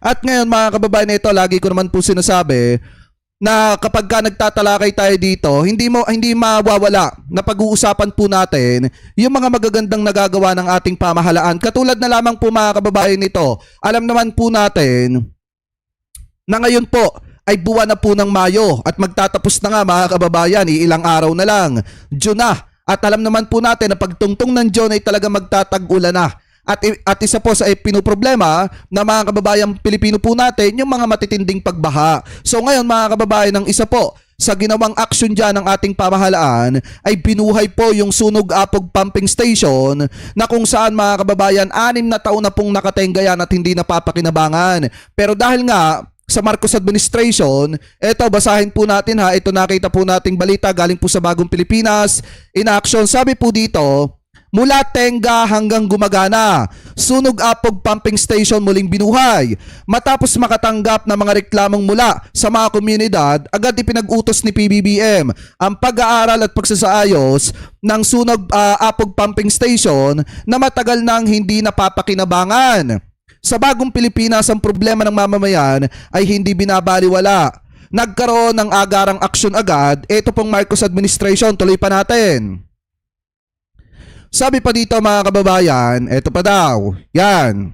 At ngayon mga kababayan, ito lagi ko naman po sinasabi na kapag ka nagtatalakay tayo dito, hindi mawawala na pag-uusapan po natin yung mga magagandang nagagawa ng ating pamahalaan. Katulad na lamang po mga kababayan nito, alam naman po natin na ngayon po ay buwan na po ng Mayo at magtatapos na nga mga kababayan, ilang araw na lang, June na. At alam naman po natin na pagtungtong ng June ay talaga magtatag-ulan na. At isa po sa pinoproblema na mga kababayang Pilipino po natin, yung mga matitinding pagbaha. So ngayon mga kababayan, ang isa po sa ginawang action dyan ng ating pamahalaan ay binuhay po yung Sunog-Apog Pumping Station na kung saan mga kababayan, 6 na taon na pong nakatenga yan at hindi napapakinabangan. Pero dahil nga sa Marcos administration, eto basahin po natin ha, ito nakita po nating balita galing po sa Bagong Pilipinas in action. Sabi po dito, mula tenga hanggang gumagana, Sunog-Apog Pumping Station muling binuhay. Matapos makatanggap ng mga reklamong mula sa mga komunidad, agad ipinag-utos ni PBBM ang pag-aaral at pagsasaayos ng Sunog-Apog Pumping Station na matagal nang hindi napapakinabangan. Sa Bagong Pilipinas, ang problema ng mamamayan ay hindi binabaliwala. Nagkaroon ng agarang aksyon agad. Ito pong Marcos administration, tuloy pa natin. Sabi pa dito mga kababayan, ito pa daw, yan.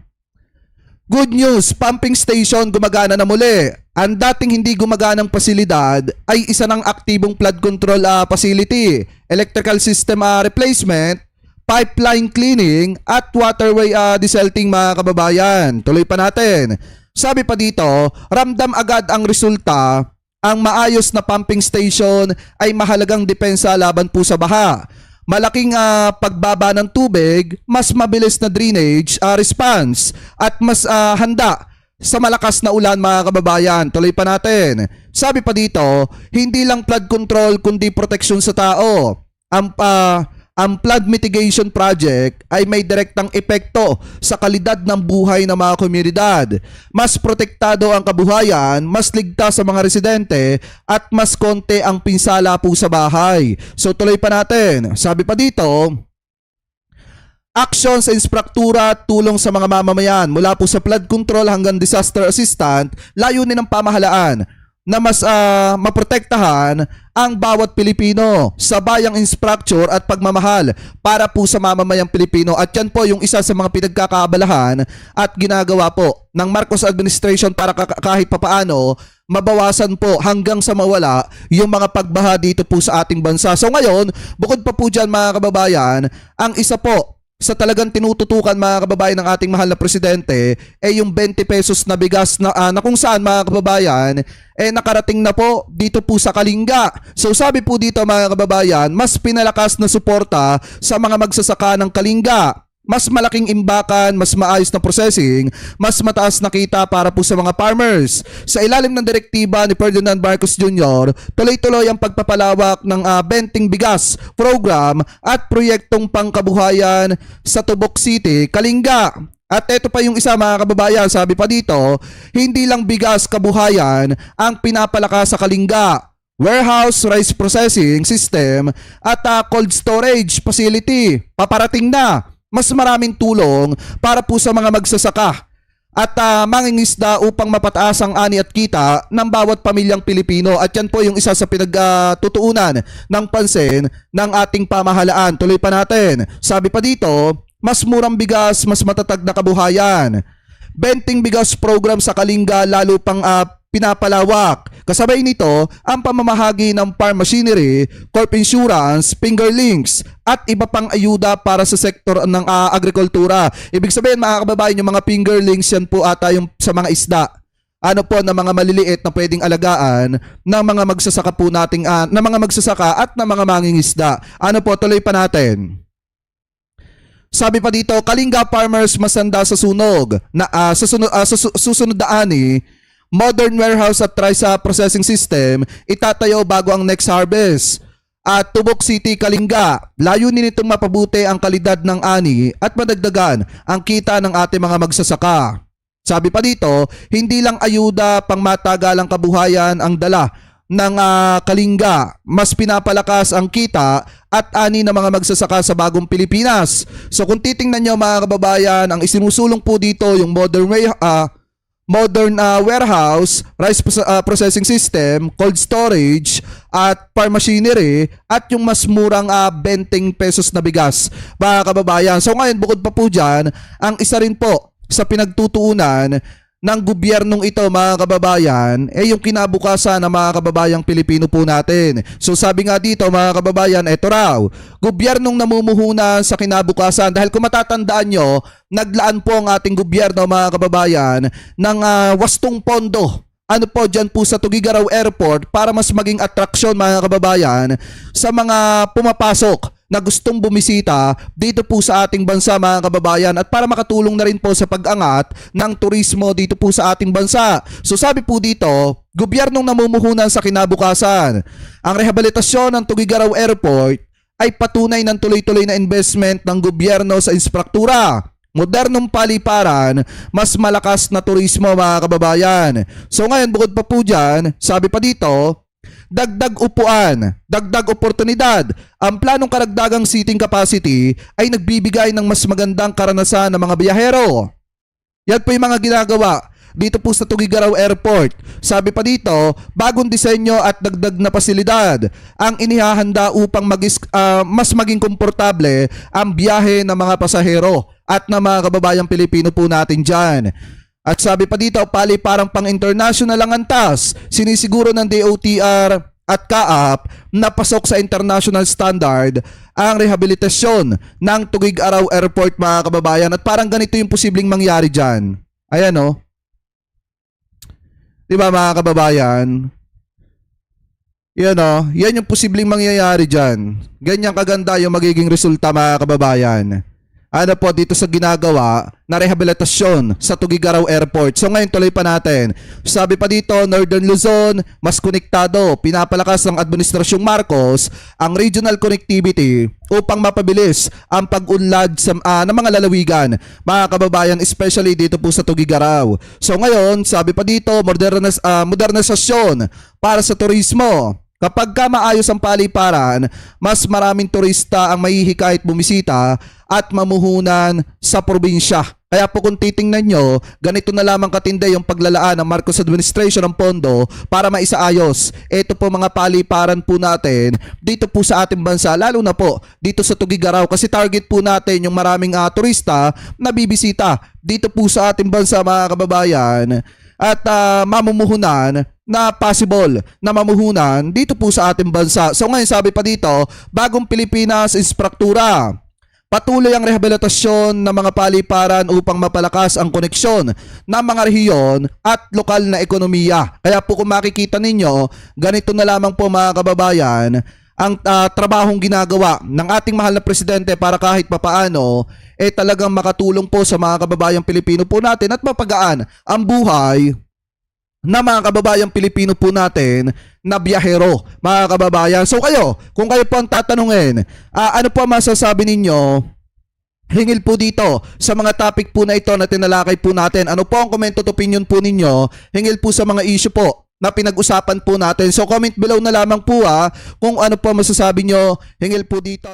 Good news, pumping station gumagana na muli. Ang dating hindi gumaganang pasilidad ay isa ng aktibong flood control facility, electrical system replacement, pipeline cleaning at waterway desilting mga kababayan. Tuloy pa natin. Sabi pa dito, ramdam agad ang resulta. Ang maayos na pumping station ay mahalagang depensa laban po sa baha. Malaking pagbaba ng tubig, mas mabilis na drainage response at mas handa sa malakas na ulan mga kababayan. Tuloy pa natin. Sabi pa dito, hindi lang flood control kundi proteksyon sa tao. Ang flood mitigation project ay may direktang epekto sa kalidad ng buhay ng mga komunidad. Mas protektado ang kabuhayan, mas ligtas sa mga residente at mas konti ang pinsala po sa bahay. So tuloy pa natin. Sabi pa dito, action sa infrastruktura, tulong sa mga mamamayan mula po sa flood control hanggang disaster assistant, layunin ng pamahalaan na mas maprotektahan ang bawat Pilipino sa bayang infrastructure at pagmamahal para po sa mamamayang Pilipino. At yan po yung isa sa mga pinagkakaabalahan at ginagawa po ng Marcos administration para kahit papaano mabawasan po hanggang sa mawala yung mga pagbaha dito po sa ating bansa. So ngayon, bukod pa po dyan mga kababayan, ang isa po sa talagang tinututukan mga kababayan ng ating mahal na presidente yung 20 pesos na bigas na kung saan mga kababayan nakarating na po dito po sa Kalinga. So sabi po dito mga kababayan, mas pinalakas na suporta sa mga magsasaka ng Kalinga. Mas malaking imbakan, mas maayos na processing, mas mataas na kita para po sa mga farmers. Sa ilalim ng direktiba ni Ferdinand Marcos Jr., tuloy-tuloy ang pagpapalawak ng Benting Bigas program at proyektong pangkabuhayan sa Tubok City, Kalinga. At ito pa yung isa mga kababayan, sabi pa dito, hindi lang bigas kabuhayan ang pinapalakas sa Kalinga. Warehouse, rice processing system at cold storage facility paparating na. Mas maraming tulong para po sa mga magsasaka at mangingisda upang mapataas ang ani at kita ng bawat pamilyang Pilipino. At yan po yung isa sa pinagtutuunan ng pansin ng ating pamahalaan. Tuloy pa natin. Sabi pa dito, mas murang bigas, mas matatag na kabuhayan. Benting Bigas program sa Kalinga lalo pang pinapalawak. Kasabay nito ang pamamahagi ng farm machinery, corp insurance, fingerlinks at iba pang ayuda para sa sektor ng agrikultura. Ibig sabihin mga kababayan, yung mga fingerlinks yan po ata yung sa mga isda. Ano po na mga maliliit na pwedeng alagaan ng mga magsasaka po nating na mga magsasaka at ng mga mangingisda. Ano po, tuloy pa natin. Sabi pa dito, Kalinga farmers masanda sa sunog na susunod na ani. Modern warehouse at rice processing system itatayo bago ang next harvest. At Tubok City, Kalinga, layunin nitong mapabuti ang kalidad ng ani at madagdagan ang kita ng ating mga magsasaka. Sabi pa dito, hindi lang ayuda pang matagalang kabuhayan ang dala ng Kalinga, mas pinapalakas ang kita at ani ng mga magsasaka sa Bagong Pilipinas. So kung titingnan nyo mga kababayan, ang isinusulong po dito yung modern warehouse, processing system, cold storage, at farm machinery, at yung mas murang 20 pesos na bigas, mga kababayan. So ngayon, bukod pa po dyan, ang isa rin po sa pinagtutuunan ng gobyernong ito, mga kababayan, yung kinabukasan ng mga kababayang Pilipino po natin. So sabi nga dito, mga kababayan, eto raw, gobyernong namumuhunan sa kinabukasan. Dahil kung matatandaan nyo, naglaan po ang ating gobyerno, mga kababayan, ng wastong pondo. Ano po dyan po sa Tuguegarao Airport para mas maging atraksyon, mga kababayan, sa mga pumapasok na gustong bumisita dito po sa ating bansa, mga kababayan, at para makatulong na rin po sa pag-angat ng turismo dito po sa ating bansa. So sabi po dito, gobyernong namumuhunan sa kinabukasan. Ang rehabilitasyon ng Tuguegarao Airport ay patunay ng tuloy-tuloy na investment ng gobyerno sa infrastruktura, modernong paliparan, mas malakas na turismo, mga kababayan. So ngayon, bukod pa po dyan, sabi pa dito, dagdag upuan, dagdag oportunidad. Ang planong karagdagang seating capacity ay nagbibigay ng mas magandang karanasan ng mga biyahero. Yan po yung mga ginagawa dito po sa Tuguegarao Airport. Sabi pa dito, bagong disenyo at dagdag na pasilidad ang inihahanda upang mas maging komportable ang biyahe ng mga pasahero at ng mga kababayang Pilipino po natin dyan. At sabi pa dito, paliparang pang-international ang antas. Sinisiguro ng DOTR at CAAP na pasok sa international standard ang rehabilitasyon ng Tuguegarao Airport, mga kababayan. At parang ganito yung posibleng mangyari dyan. Ayan o. Diba, mga kababayan? Yan o. Yan yung posibleng mangyayari dyan. Ganyan kaganda yung magiging resulta, mga kababayan. Ano po dito sa ginagawa na rehabilitasyon sa Tuguegarao Airport. So ngayon tuloy pa natin. Sabi pa dito, Northern Luzon, mas konektado. Pinapalakas ng Administrasyong Marcos ang regional connectivity upang mapabilis ang pag-unlad ng mga lalawigan, mga kababayan, especially dito po sa Tuguegarao. So ngayon, sabi pa dito, modernisasyon para sa turismo. Kapag maayos ang paliparan, mas maraming turista ang mahihikayat bumisita at mamuhunan sa probinsya. Kaya po kung titingnan nyo, ganito na lamang katindi yung paglalaan ng Marcos Administration ng pondo para maisaayos. Ito po mga paliparan po natin dito po sa ating bansa, lalo na po dito sa Tuguegarao, kasi target po natin yung maraming turista na bibisita dito po sa ating bansa, mga kababayan, at mamumuhunan na possible na mamuhunan dito po sa ating bansa. So ngayon sabi pa dito, bagong Pilipinas infrastruktura. Patuloy ang rehabilitasyon ng mga paliparan upang mapalakas ang koneksyon ng mga rehiyon at lokal na ekonomiya. Kaya po kung makikita ninyo, ganito na lamang po, mga kababayan, ang trabahong ginagawa ng ating mahal na presidente para kahit papaano talagang makatulong po sa mga kababayang Pilipino po natin at mapagaan ang buhay na mga kababayang Pilipino po natin na biyahero, mga kababayan. So kayo, kung kayo po ang tatanungin, ano po ang masasabi ninyo hingil po dito sa mga topic po na ito na tinalakay po natin? Ano po ang comment at opinion po ninyo hingil po sa mga issue po na pinag-usapan po natin? So comment below na lamang po kung ano po masasabi nyo hingil po dito.